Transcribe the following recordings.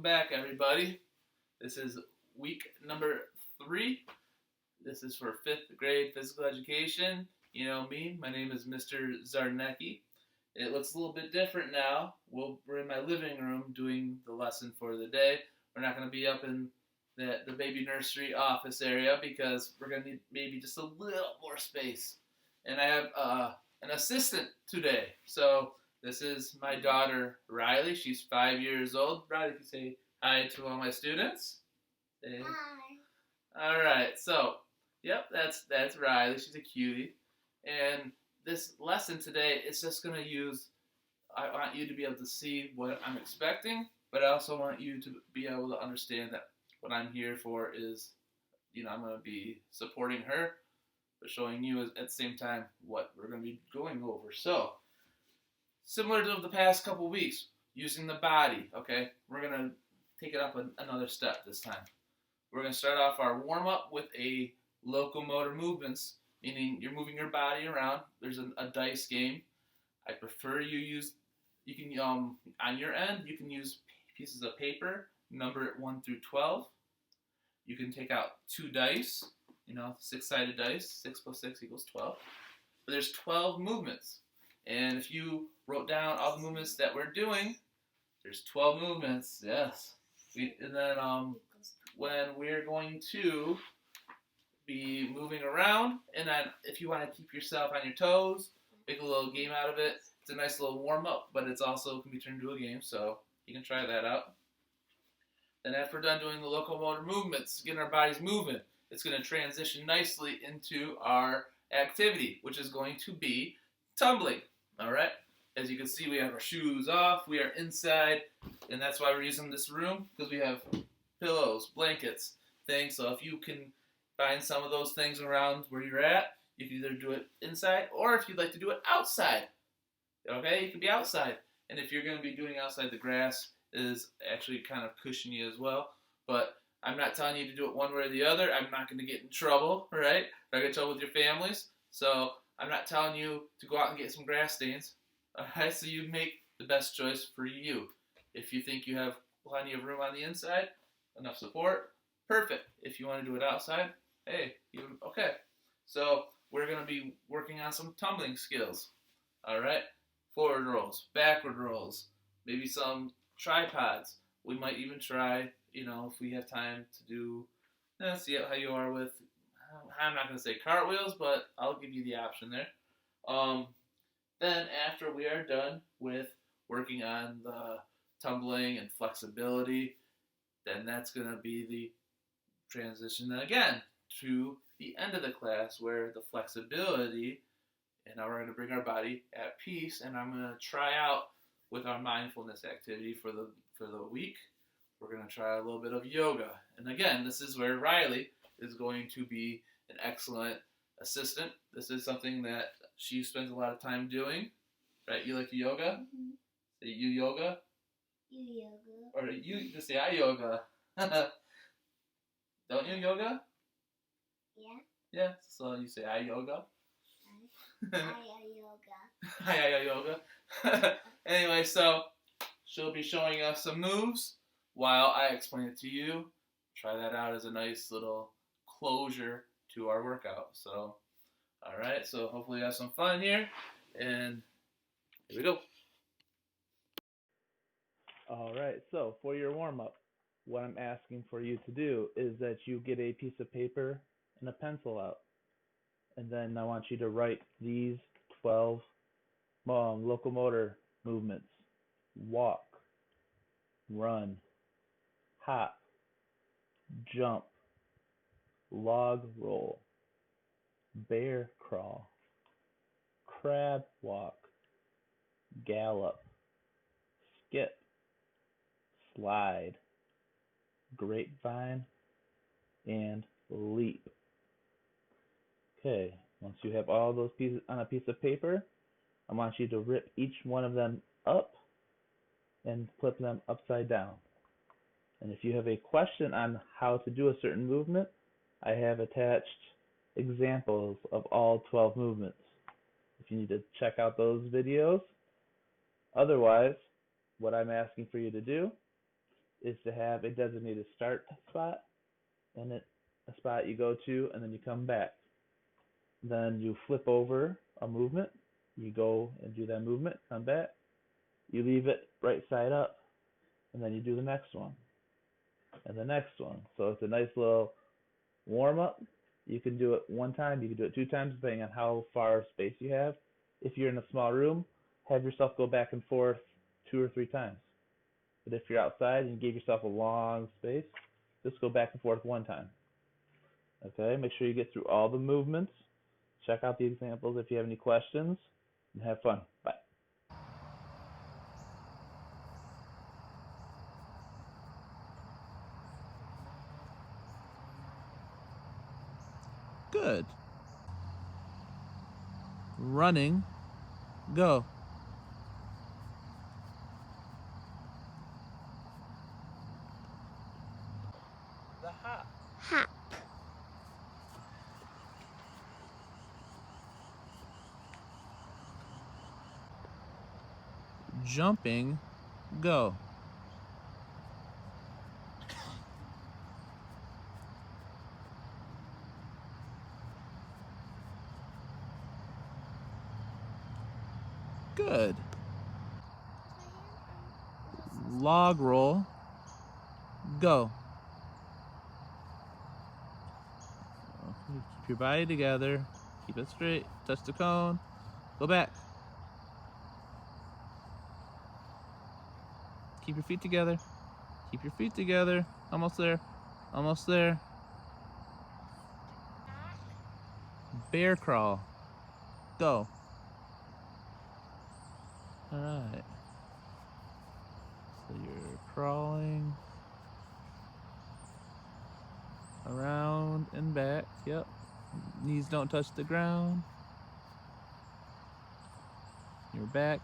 back, everybody. This is week number 3. This is for 5th grade physical education. You know me, my name is Mr. Zarnecki. It looks a little bit different now. We're in my living room doing the lesson for the day. We're not going to be up in the baby nursery office area because we're going to need maybe just a little more space. And I have an assistant today. So this is my daughter, Riley. She's 5 years old. Riley, can you say hi to all my students? Say, Hi. all right. So, yep, that's Riley. She's a cutie. And this lesson today is just going to I want you to be able to see what I'm expecting, but I also want you to be able to understand that what I'm here for is, I'm going to be supporting her, but showing you at the same time what we're going to be going over. So, similar to the past couple weeks, using the body, okay? We're going to take it up another step this time. We're going to start off our warm-up with a locomotor movements, meaning you're moving your body around. There's a dice game. I prefer you can, on your end, you can use pieces of paper, number it 1 through 12. You can take out 2 dice, 6-sided dice, 6 plus 6 equals 12. But there's 12 movements. And if you wrote down all the movements that we're doing, there's 12 movements, yes. And then when we're going to be moving around, and then if you want to keep yourself on your toes, make a little game out of it. It's a nice little warm-up, but it's also can be turned into a game, so you can try that out. Then after we're done doing the locomotor movements, getting our bodies moving, it's going to transition nicely into our activity, which is going to be tumbling. All right? As you can see, we have our shoes off. We are inside, and that's why we're using this room, because we have pillows, blankets, things. So if you can find some of those things around where you're at, you can either do it inside, or if you'd like to do it outside, okay, you can be outside. And if you're going to be doing outside, the grass is actually kind of cushiony as well. But I'm not telling you to do it one way or the other. I'm not going to get in trouble, right? Or get in trouble with your families. So I'm not telling you to go out and get some grass stains. All right, so you make the best choice for you. If you think you have plenty of room on the inside, enough support, perfect. If you want to do it outside, hey, okay. So we're going to be working on some tumbling skills. All right, forward rolls, backward rolls, maybe some tripods. We might even try, if we have time to do, see how you are with, I'm not going to say cartwheels, but I'll give you the option there. Then after we are done with working on the tumbling and flexibility, then that's going to be the transition then again to the end of the class where the flexibility, and now we're going to bring our body at peace, and I'm going to try out with our mindfulness activity for the week. We're going to try a little bit of yoga. And again, this is where Riley is going to be an excellent assistant. This is something that she spends a lot of time doing, right? You like yoga? Mm-hmm. Say you yoga? You yoga. Or you just say I yoga. Don't you yoga? Yeah. Yeah, so you say I yoga. I yoga. Hi yoga. Anyway, so she'll be showing us some moves while I explain it to you. Try that out as a nice little closure to our workout. So, all right, so hopefully you have some fun here, and here we go. All right, so for your warm-up, what I'm asking for you to do is that you get a piece of paper and a pencil out, and then I want you to write these 12 locomotor movements: walk, run, hop, jump, log roll, bear crawl, crab walk, gallop, skip, slide, grapevine, and leap. Okay, once you have all those pieces on a piece of paper, I want you to rip each one of them up and flip them upside down. And if you have a question on how to do a certain movement, I have attached examples of all 12 movements. If you need to check out those videos. Otherwise, what I'm asking for you to do is to have a designated start spot and a spot you go to, and then you come back. Then you flip over a movement. You go and do that movement, come back. You leave it right side up, and then you do the next one and the next one. So it's a nice little warm up. You can do it one time, you can do it 2 times, depending on how far space you have. If you're in a small room, have yourself go back and forth 2 or 3 times. But if you're outside and you give yourself a long space, just go back and forth 1 time. Okay, make sure you get through all the movements. Check out the examples if you have any questions, and have fun. Bye. Good. Running, go. The hop. Hop. Jumping, go. Good. Log roll, go. Okay, keep your body together. Keep it straight. Touch the cone. Go back. Keep your feet together. Keep your feet together. Almost there. Almost there. Bear crawl. Go. Alright. So you're crawling around and back. Yep. Knees don't touch the ground. You're back.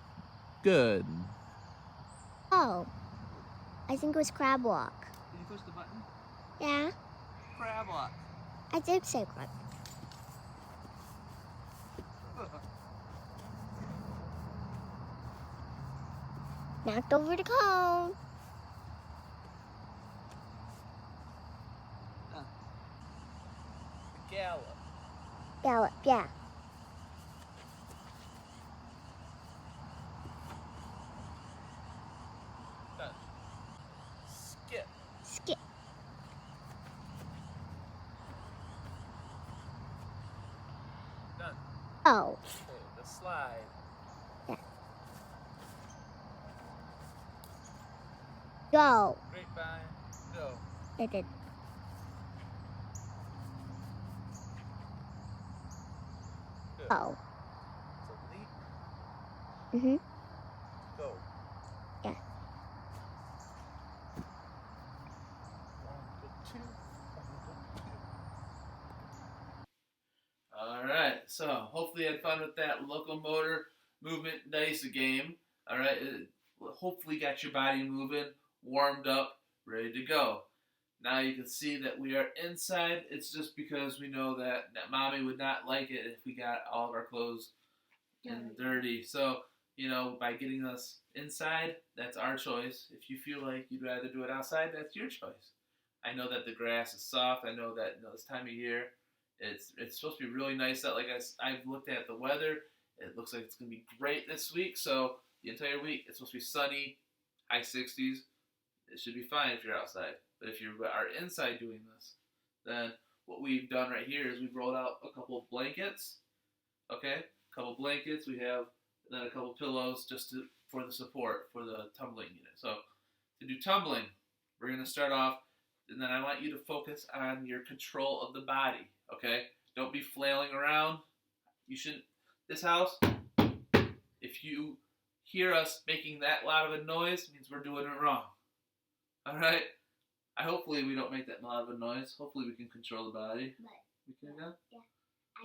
Good. Oh, I think it was crab walk. Did you push the button? Yeah, Crab walk. I did say crab. Knocked over the cone. Gallop. Gallop, yeah. Done. Skip. Skip. Done. Oh, Okay, the slide. go. Grapevine. Go. I did. Good. Oh. So leap. Mhm. Go. Yeah. 1, 2. 1, 2. All right, so hopefully you had fun with that locomotor movement dice game. All right, it hopefully got your body moving, warmed up, ready to go. Now you can see that we are inside. It's just because we know that mommy would not like it if we got all of our clothes and dirty. So, by getting us inside, that's our choice. If you feel like you'd rather do it outside, that's your choice. I know that the grass is soft. I know that this time of year, it's supposed to be really nice out. Like I've looked at the weather. It looks like it's going to be great this week. So the entire week, it's supposed to be sunny, high 60s. It should be fine if you're outside. But if you are inside doing this, then what we've done right here is we've rolled out a couple of blankets. Okay, a couple of blankets. We have then a couple of pillows for the support for the tumbling unit. So to do tumbling, we're going to start off, and then I want you to focus on your control of the body. Okay, don't be flailing around. You shouldn't. This house, if you hear us making that loud of a noise, it means we're doing it wrong. All right. Hopefully we don't make that loud of a noise. Hopefully we can control the body. But, we can go? Yeah.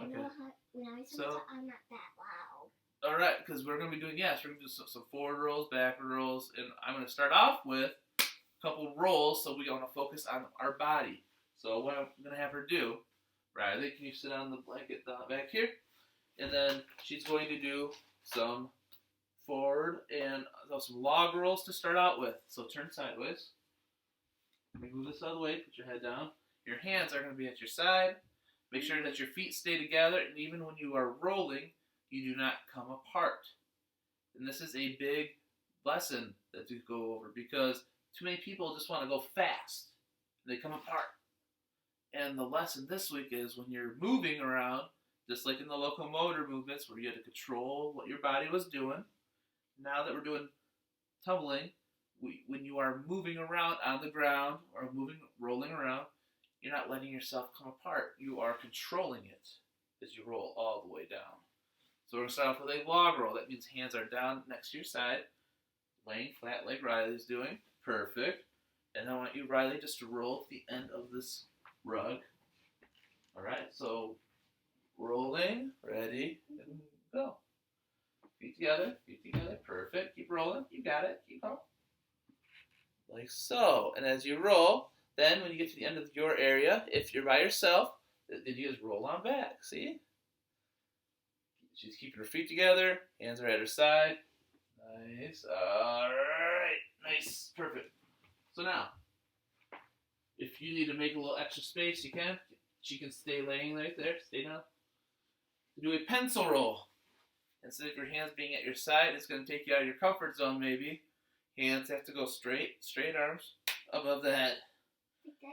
I know how, when I was I'm not that loud. All right, because we're going to be doing, we're going to do some forward rolls, backward rolls, and I'm going to start off with a couple rolls, so we want to focus on our body. So what I'm going to have her do, Riley, can you sit on the blanket back here? And then she's going to do some forward and some log rolls to start out with. So turn sideways. Let me move this out of the way. Put your head down. Your hands are going to be at your side. Make sure that your feet stay together, and even when you are rolling, you do not come apart. And this is a big lesson that we go over because too many people just want to go fast. And they come apart. And the lesson this week is when you're moving around, just like in the locomotor movements where you had to control what your body was doing, now that we're doing tumbling, when you are moving around on the ground or rolling around, you're not letting yourself come apart. You are controlling it as you roll all the way down. So we're going to start off with a log roll. That means hands are down next to your side, laying flat like Riley's doing. Perfect. And I want you, Riley, just to roll at the end of this rug. All right, so rolling, ready, and go. Feet together, perfect. Keep rolling, you got it, keep going. Like so. And as you roll, then when you get to the end of your area, if you're by yourself, then you just roll on back, see? She's keeping her feet together, hands are at her side. Nice, all right, nice, perfect. So now, if you need to make a little extra space, you can. She can stay laying right there, stay down. Do a pencil roll. Instead of your hands being at your side, it's going to take you out of your comfort zone maybe. Hands have to go straight arms above the head.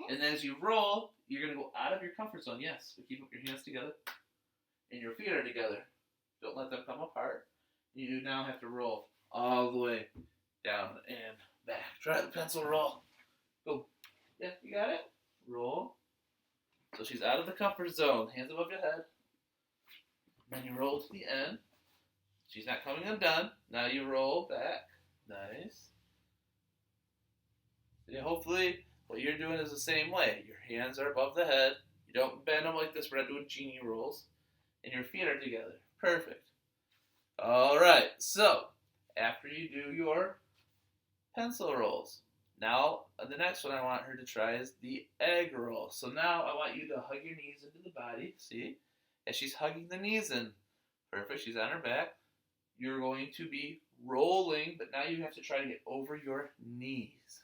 And as you roll, you're going to go out of your comfort zone, yes. But keep up your hands together. And your feet are together. Don't let them come apart. You now have to roll all the way down and back. Try the pencil roll. Go. Yeah, you got it? Roll. So she's out of the comfort zone. Hands above your head. Then you roll to the end. She's not coming undone. Now you roll back. Nice. Yeah, hopefully what you're doing is the same way. Your hands are above the head. You don't bend them like this. We're not doing genie rolls. And your feet are together. Perfect. All right. So after you do your pencil rolls, now the next one I want her to try is the egg roll. So now I want you to hug your knees into the body. See? As she's hugging the knees in. Perfect. She's on her back. You're going to be rolling, but now you have to try to get over your knees.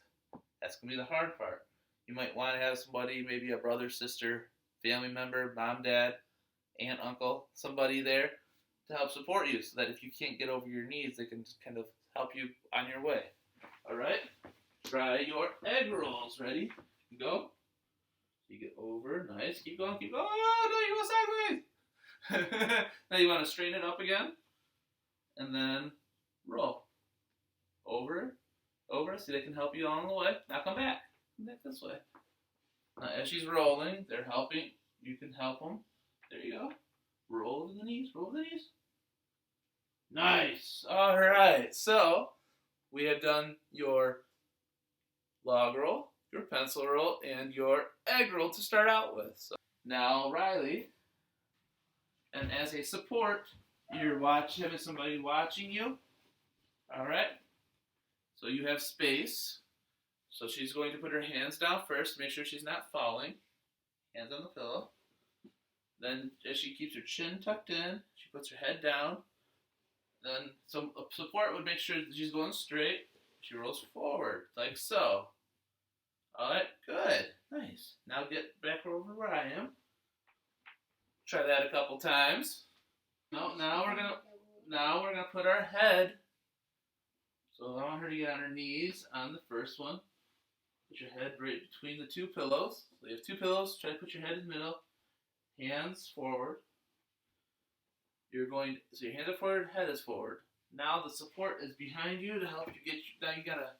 That's going to be the hard part. You might want to have somebody, maybe a brother, sister, family member, mom, dad, aunt, uncle, somebody there to help support you so that if you can't get over your knees, they can just kind of help you on your way. All right? Try your egg rolls. Ready? Go. You get over. Nice. Keep going. Keep going. Oh, no, you go sideways. Now you want to straighten it up again. And then roll. Over. Over. See, they can help you along the way. Now come back. Come back this way. Now, as she's rolling, they're helping. You can help them. There you go. Roll over the knees. Roll over the knees. Nice. All right. So, we have done your log roll, your pencil roll, and your egg roll to start out with. So, now, Riley, and as a support, you're having somebody watching you. All right. So you have space. So she's going to put her hands down first, make sure she's not falling. Hands on the pillow. Then as she keeps her chin tucked in, she puts her head down. Then some support would make sure that she's going straight. She rolls forward, like so. All right, good, nice. Now get back over where I am. Try that a couple times. No, now we're gonna put our head. So I want her to get on her knees on the first one. Put your head right between the two pillows. So you have two pillows. Try to put your head in the middle. Hands forward. So your hands are forward, head is forward. Now the support is behind you to help you get. Now you gotta.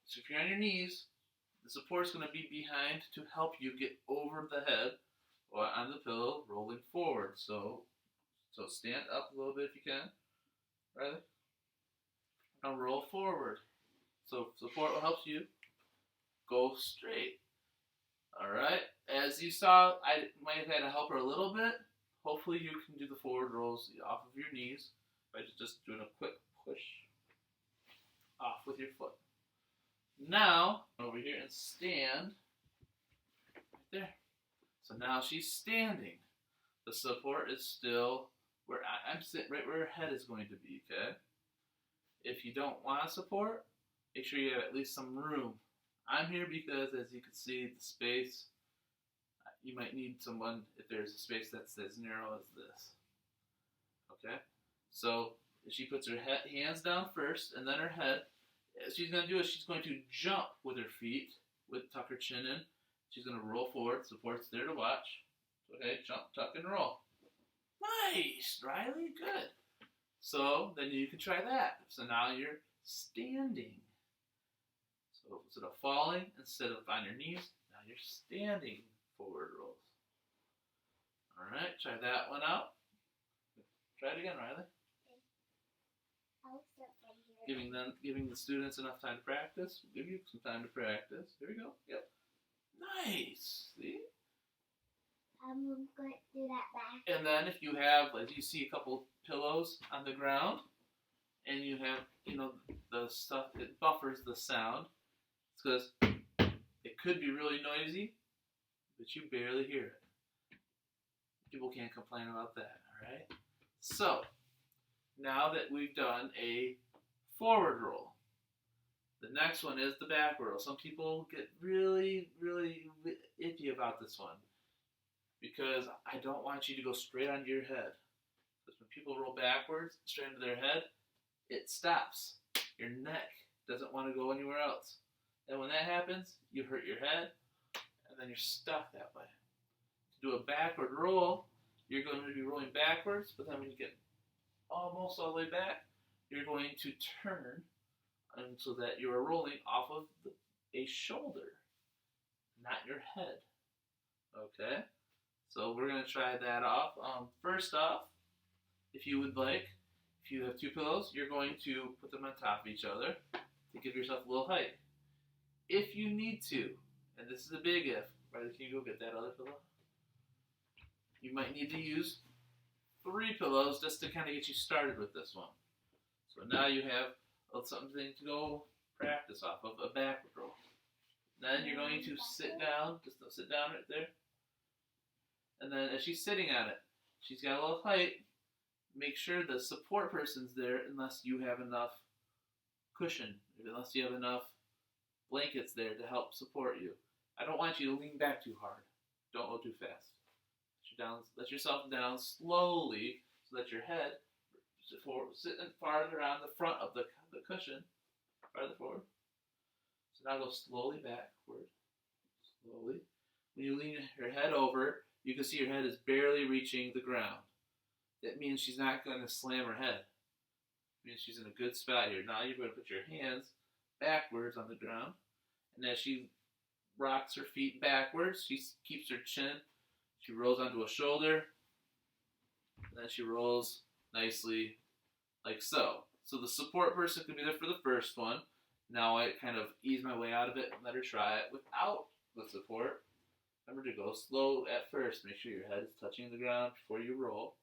So if you're on your knees, the support is gonna be behind to help you get over the head or on the pillow, rolling forward. So stand up a little bit if you can. Riley. Now roll forward. So support will help you go straight. Alright. As you saw, I might have had to help her a little bit. Hopefully you can do the forward rolls off of your knees by just doing a quick push off with your foot. Now, over here and stand right there. So now she's standing. The support is still where I'm sitting, right where her head is going to be, okay? If you don't want support, make sure you have at least some room I'm here because, as you can see, the space, you might need someone if there's a space that's as narrow as this. Okay? So she puts her hands down first and then her head. What she's going to do is she's going to jump with her feet, tuck her chin in. She's going to roll forward. Support's there to watch. Okay, jump, tuck, and roll. Nice, Riley, good. So then you can try that. So now you're standing. So instead of falling, instead of on your knees, now you're standing forward rolls. All right, try that one out. Try it again, Riley. I'll start from here. Giving the students enough time to practice. We'll give you some time to practice. Here we go. Yep. Nice. See? I'm going to do that back. And then if you have, like you see a couple pillows on the ground, and you have, the stuff that buffers the sound, it's because it could be really noisy, but you barely hear it. People can't complain about that, all right? So, now that we've done a forward roll, the next one is the backward roll. Some people get really, really iffy about this one because I don't want you to go straight onto your head. Because when people roll backwards, straight into their head, it stops. Your neck doesn't want to go anywhere else. And when that happens, you hurt your head, and then you're stuck that way. To do a backward roll, you're going to be rolling backwards, but then when you get almost all the way back, you're going to turn so that you are rolling off of a shoulder, not your head. Okay? So we're going to try that off. First off, if you would like, if you have two pillows, you're going to put them on top of each other to give yourself a little height. If you need to, and this is a big if, right? Can you go get that other pillow? You might need to use 3 pillows just to kind of get you started with this one. So now you have something to go practice off of, a backward roll. Then you're going to sit down, just sit down right there. And then as she's sitting on it, she's got a little height. Make sure the support person's there unless you have enough cushion, unless you have enough blankets there to help support you. I don't want you to lean back too hard. Don't go too fast. Let yourself down slowly so that your head sitting farther on the front of the cushion, farther forward. So now go slowly backward. Slowly. When you lean your head over, you can see your head is barely reaching the ground. That means she's not going to slam her head. It means she's in a good spot here. Now you're going to put your hands backwards on the ground. And as she rocks her feet backwards, she keeps her chin. She rolls onto a shoulder. And then she rolls nicely like so. So the support person could be there for the first one. Now I kind of ease my way out of it and let her try it without the support. Remember to go slow at first. Make sure your head is touching the ground before you roll.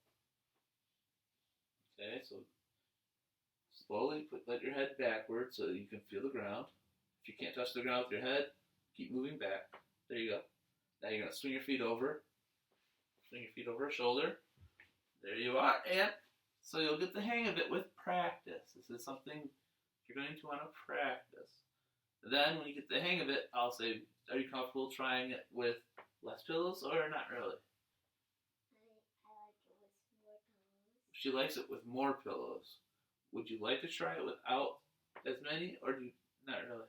Okay, so slowly let your head backward so that you can feel the ground. If you can't touch the ground with your head, keep moving back. There you go. Now you're going to swing your feet over. Swing your feet over a shoulder. There you are. And so you'll get the hang of it with practice. This is something you're going to want to practice. And then when you get the hang of it, I'll say, are you comfortable trying it with less pillows or not really? She likes it with more pillows. Would you like to try it without as many, or do you not really?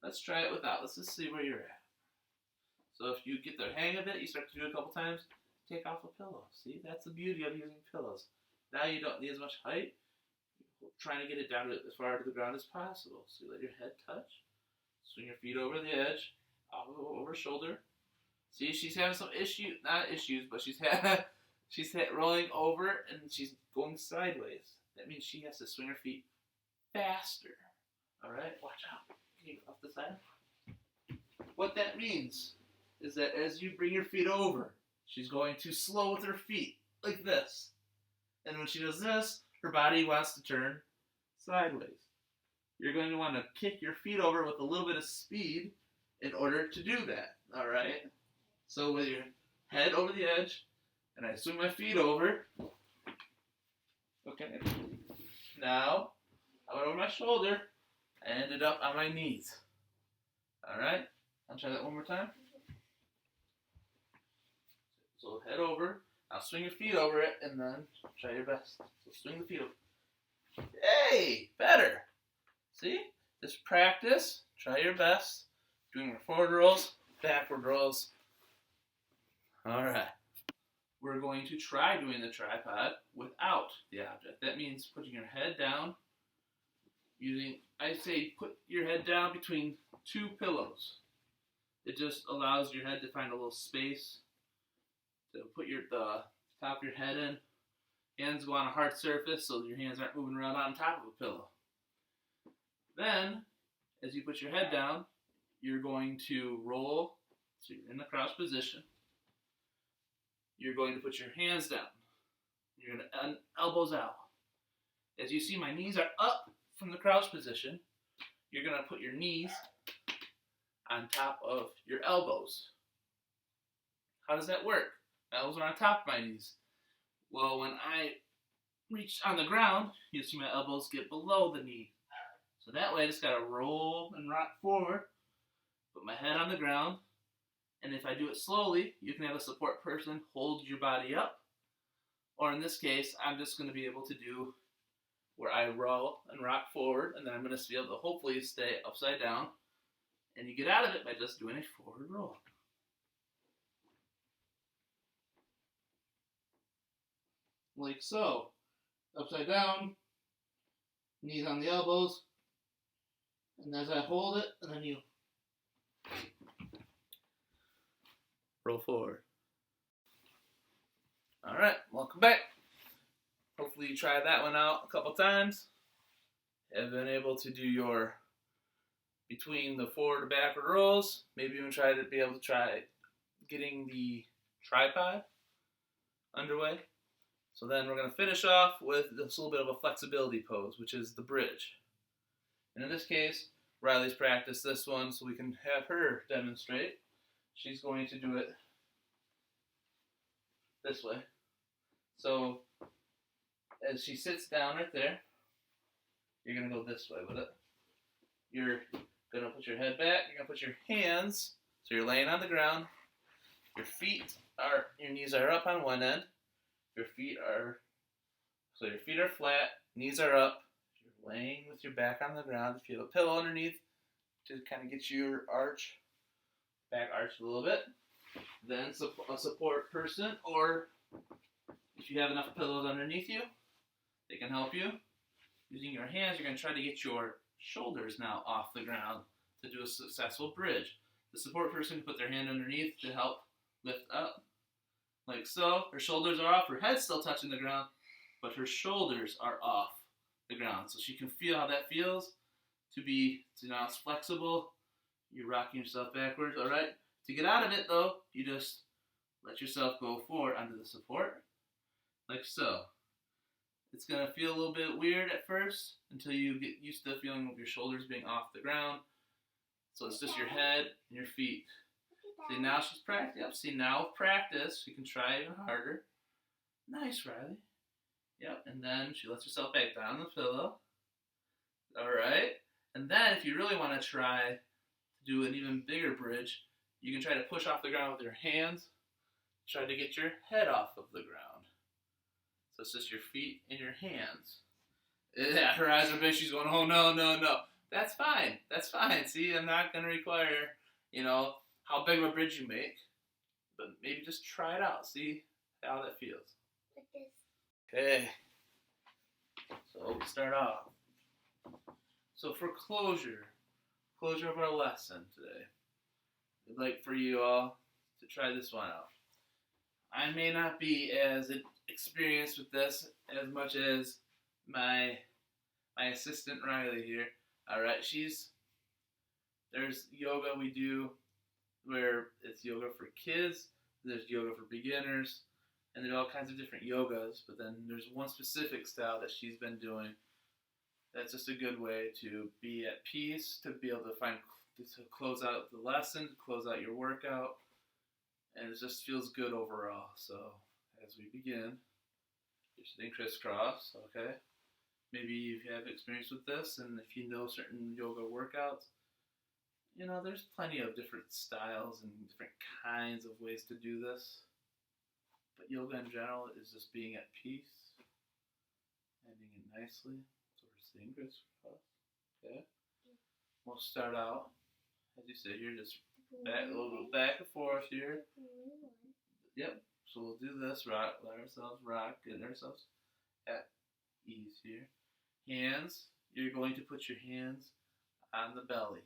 Let's try it without. Let's just see where you're at. So if you get the hang of it, you start to do it a couple times, take off a pillow. See, that's the beauty of using pillows. Now you don't need as much height. You're trying to get it down as far to the ground as possible. So you let your head touch. Swing your feet over the edge, over shoulder. See, she's having some but she's rolling over and she's going sideways. That means she has to swing her feet faster. All right, watch out. Can you go off the side? What that means is that as you bring your feet over, she's going to slow with her feet like this. And when she does this, her body wants to turn sideways. You're going to want to kick your feet over with a little bit of speed in order to do that. All right? So with your head over the edge, and I swing my feet over. Okay. Now, I went over my shoulder. I ended up on my knees. Alright, I'll try that one more time. So head over, now swing your feet over it, and then try your best. So swing the feet over. Hey, better. See? Just practice, try your best, doing your forward rolls, backward rolls. Alright. We're going to try doing the tripod without the object. That means putting your head down, I say put your head down between two pillows. It just allows your head to find a little space to put the top of your head in. Hands go on a hard surface so your hands aren't moving around on top of a pillow. Then, as you put your head down, you're going to roll, so you're in the crouch position. You're going to put your hands down. You're going to elbows out. As you see, my knees are up from the crouch position. You're going to put your knees on top of your elbows. How does that work? My elbows are on top of my knees. Well, when I reach on the ground, you'll see my elbows get below the knee. So that way I just got to roll and rock forward, put my head on the ground, and if I do it slowly, you can have a support person hold your body up. Or in this case, I'm just going to be able to do where I roll and rock forward, and then I'm going to be able to hopefully stay upside down. And you get out of it by just doing a forward roll. Like so. Upside down, knees on the elbows, and as I hold it, and then you roll forward. Alright, welcome back. Hopefully you tried that one out a couple times. Have been able to do your between the forward and backward rolls. Maybe even try getting the tripod underway. So then we're going to finish off with this little bit of a flexibility pose, which is the bridge. And in this case, Riley's practiced this one so we can have her demonstrate. She's going to do it this way. So as she sits down right there, you're going to go this way with it. You're going to put your head back. You're going to put your hands, so you're laying on the ground. Your knees are up on one end. Your feet are flat, knees are up. You're laying with your back on the ground. If you have a pillow underneath, to kind of get your back arch a little bit. Then a support person, or if you have enough pillows underneath you, they can help you. Using your hands, you're going to try to get your shoulders now off the ground to do a successful bridge. The support person can put their hand underneath to help lift up, like so. Her shoulders are off, her head's still touching the ground, but her shoulders are off the ground. So she can feel how that feels now it's flexible. You're rocking yourself backwards, all right? To get out of it, though, you just let yourself go forward under the support, like so. It's going to feel a little bit weird at first until you get used to the feeling of your shoulders being off the ground. So it's just your head and your feet. See, now she's practicing. Yep, see, now with practice, you can try even harder. Nice, Riley. Yep, and then she lets herself back down on the pillow. All right. And then if you really want to try to do an even bigger bridge, you can try to push off the ground with your hands. Try to get your head off of the ground. So it's just your feet and your hands. Yeah, her eyes are big. She's going, oh, no, no, no. That's fine. That's fine. See, I'm not going to require, how big of a bridge you make. But maybe just try it out. See how that feels. Like this. Okay. So we start off. So for closure of our lesson today, I'd like for you all to try this one out. I may not be as experienced with this as much as my assistant Riley here. All right, there's yoga we do where it's yoga for kids, there's yoga for beginners, and there's all kinds of different yogas, but then there's one specific style that she's been doing that's just a good way to be at peace, to be able to close out the lesson, to close out your workout, and it just feels good overall. So as we begin, you're sitting crisscross, okay? maybe you have experience with this, and if you know certain yoga workouts, there's plenty of different styles and different kinds of ways to do this. But yoga in general is just being at peace, ending it nicely. So we're sitting crisscross. Okay. We'll start out, as you say here, just back a little bit back and forth here. Yep. So we'll do this, rock, let ourselves rock, get ourselves at ease here. Hands, you're going to put your hands on the belly.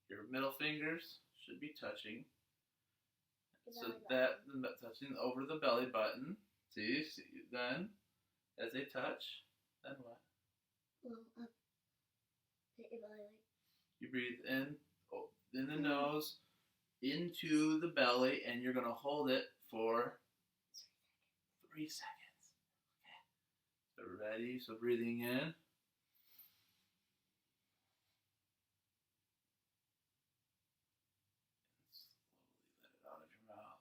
Your middle fingers should be touching. So that touching over the belly button. See, then as they touch, then what? Well, hit your belly like. You breathe in the nose, into the belly, and you're going to hold it for 3 seconds. Okay. So ready? So breathing in. Slowly let it out of your mouth.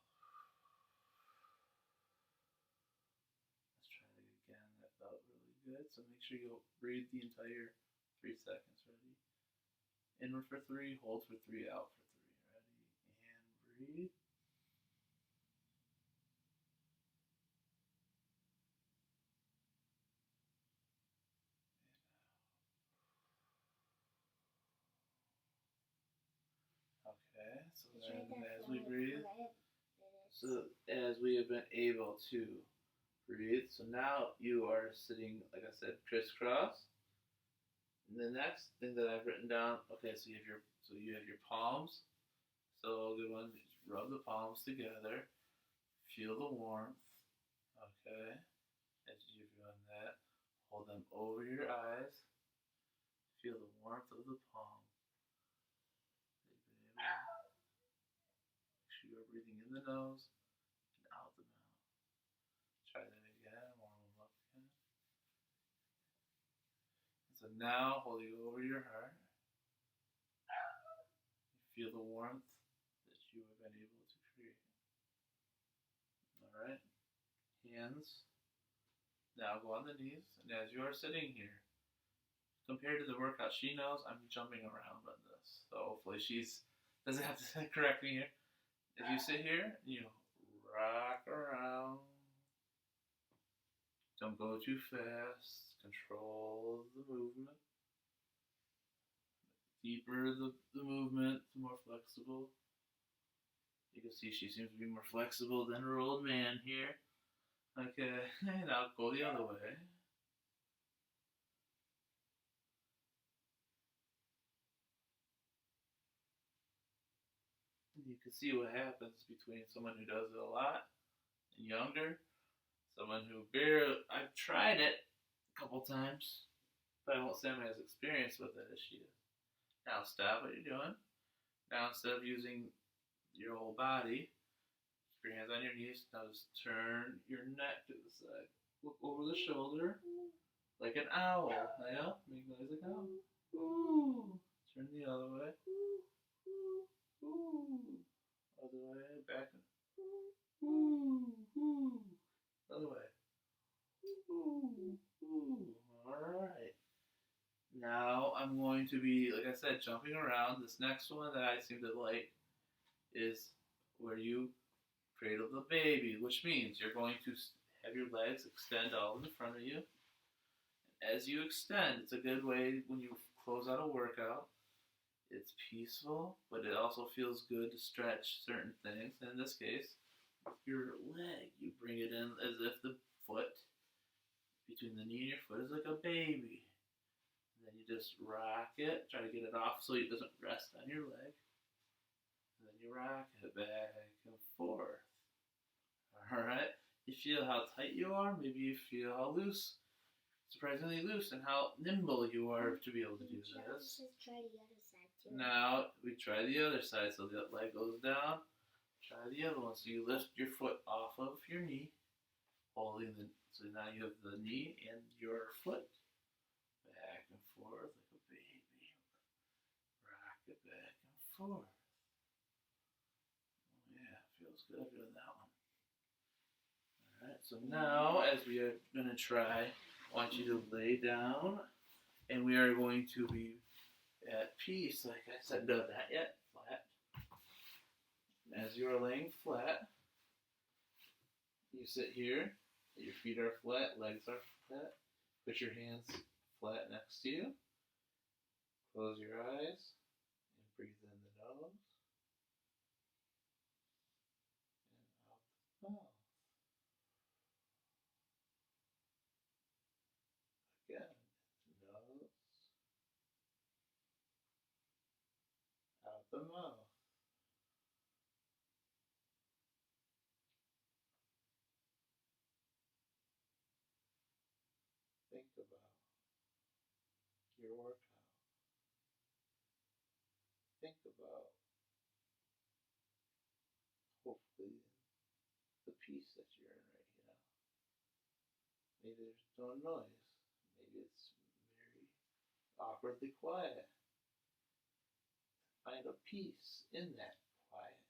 Let's try it again. That felt really good. So make sure you breathe the entire 3 seconds. Ready? Inward for 3, hold for 3, out for 3. Ready? And breathe. Okay, so then as we breathe, so as we have been able to breathe, so now you are sitting, like I said, crisscross. And the next thing that I've written down, okay, so you have your palms. So good one, just rub the palms together, feel the warmth. Okay, as you've done that, hold them over your eyes, feel the warmth of the palm. Make sure you're breathing in the nose and out the mouth. Try that again, warm them up again. So now, holding over your heart, you feel the warmth that you have been able to create. Alright, hands. Now go on the knees, and as you are sitting here, compared to the workout she knows, I'm jumping around on this. So hopefully she doesn't have to correct me here. If you sit here, you rock around. Don't go too fast. Control the movement. Deeper the movement, the more flexible. You can see she seems to be more flexible than her old man here. Okay, now go the other way. You can see what happens between someone who does it a lot and younger. Someone who I've tried it a couple times, but I won't say I'm as experienced with it as she is. Now stop what you're doing. Now instead of using your whole body, keep your hands on your knees. Now just turn your neck to the side. Look over the shoulder like an owl. Yeah? Make noise like an owl. Ooh. Turn the other way. Ooh. Other way. Back. Ooh. Ooh. Other way. Ooh. Ooh. Alright. Now I'm going to be, like I said, jumping around. This next one that I seem to like is where you cradle the baby, which means you're going to have your legs extend all in front of you. As you extend, it's a good way when you close out a workout. It's peaceful, but it also feels good to stretch certain things. And in this case, your leg, you bring it in as if the foot between the knee and your foot is like a baby. And then you just rock it, try to get it off so it doesn't rest on your leg. And then you rock it back and forth. Alright? You feel how tight you are, maybe you feel how loose, surprisingly loose, and how nimble you are to be able to do this. Let's just try the other side too. Now we try the other side, so the leg goes down. Try the other one. So you lift your foot off of your knee, so now you have the knee and your foot back and forth like a baby. Rock it back and forth. Oh yeah, feels good doing that one. Alright, so now as we are going to try I want you to lay down, and we are going to be at peace. Like I said, not that yet. Flat. As you are laying flat, you sit here. Your feet are flat, legs are flat. Put your hands flat next to you. Close your eyes and breathe in the nose and out the mouth. Again, nose, out the mouth. Think about your workout. Think about, hopefully, the peace that you're in right now. Maybe there's no noise. Maybe it's very awkwardly quiet. Find a peace in that quiet.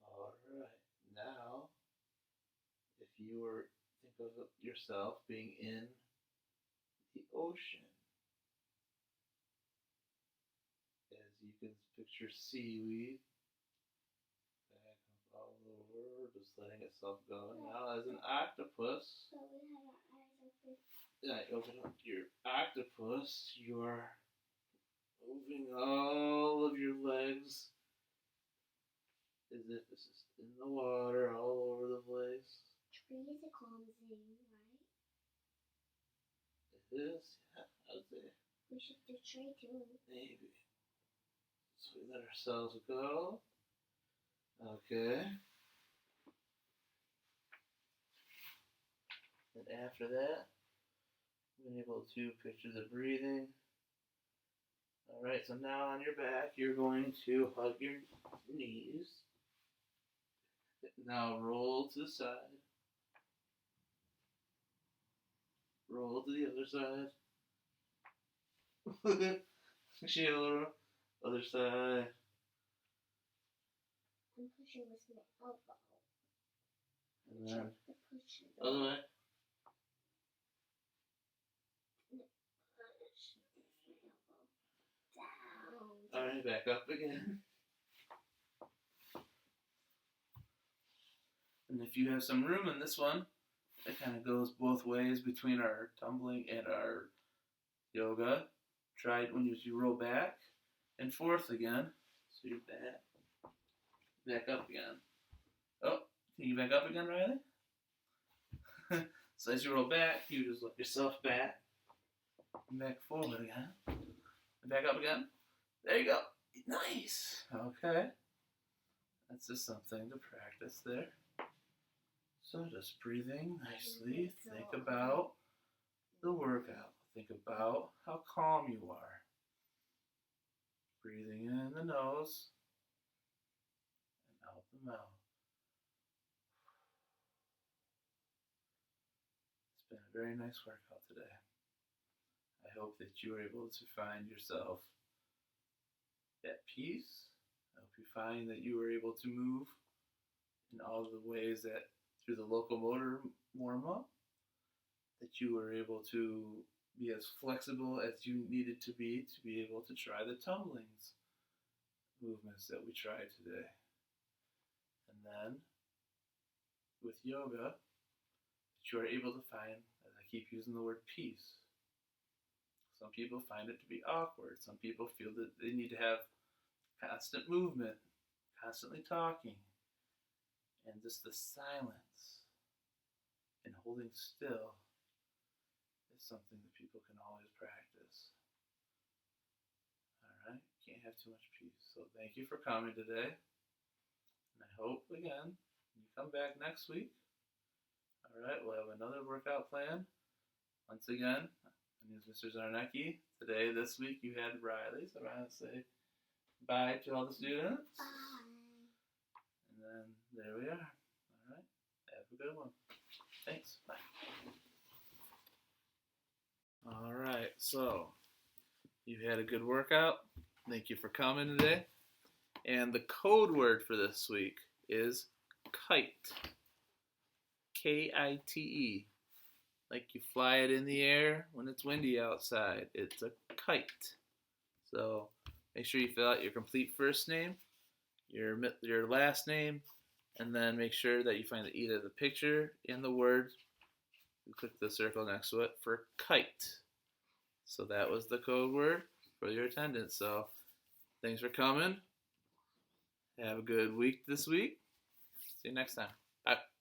Alright, now, if you were, think of yourself being in the ocean. As you can picture seaweed back all over, just letting itself go. Now, as an octopus, So we have our eyes open. yeah, open up your octopus, you're moving all of your legs as if this is in the water all over the place. Tree is a calm thing, right? It is, yeah, I'd say. We should do tree too. Maybe. So we let ourselves go. Okay. And after that, we're able to picture the breathing. Alright, so now on your back, you're going to hug your knees. Now roll to the side. Roll to the other side. Shield. Other side. I'm pushing with my elbow. And then The pushing. other way. Push with my elbow. Down. Alright, back up again. And if you have some room in this one, it kind of goes both ways between our tumbling and our yoga. Try it when you roll back and forth again. So you're back up again. Oh, can you back up again, Riley? So as you roll back, you just let yourself back and back forward again. And back up again. There you go. Nice. Okay. That's just something to practice there. So just breathing nicely. Think about the workout. Think about how calm you are. Breathing in the nose and out the mouth. It's been a very nice workout today. I hope that you were able to find yourself at peace. I hope you find that you were able to move in all of the ways that through the locomotor warm-up, that you were able to be as flexible as you needed to be able to try the tumblings movements that we tried today. And then with yoga, that you are able to find, as I keep using the word peace. Some people find it to be awkward. Some people feel that they need to have constant movement, constantly talking, and just the silence and holding still is something that people can always practice. Alright, can't have too much peace. So thank you for coming today. And I hope, again, you come back next week. Alright, we'll have another workout plan. Once again, my name is Mr. Zarnecki. Today, this week, you had Riley, so I'm going to say bye to all the students. Bye. And then there we are. Alright, have a good one. Thanks. Bye. Alright, so you had a good workout. Thank you for coming today. And the code word for this week is kite. Kite. like you fly it in the air when it's windy outside. It's a kite. So make sure you fill out your complete first name, your last name, and then make sure that you find either the picture and the word. You click the circle next to it for kite. So that was the code word for your attendance. So thanks for coming. Have a good week this week. See you next time. Bye.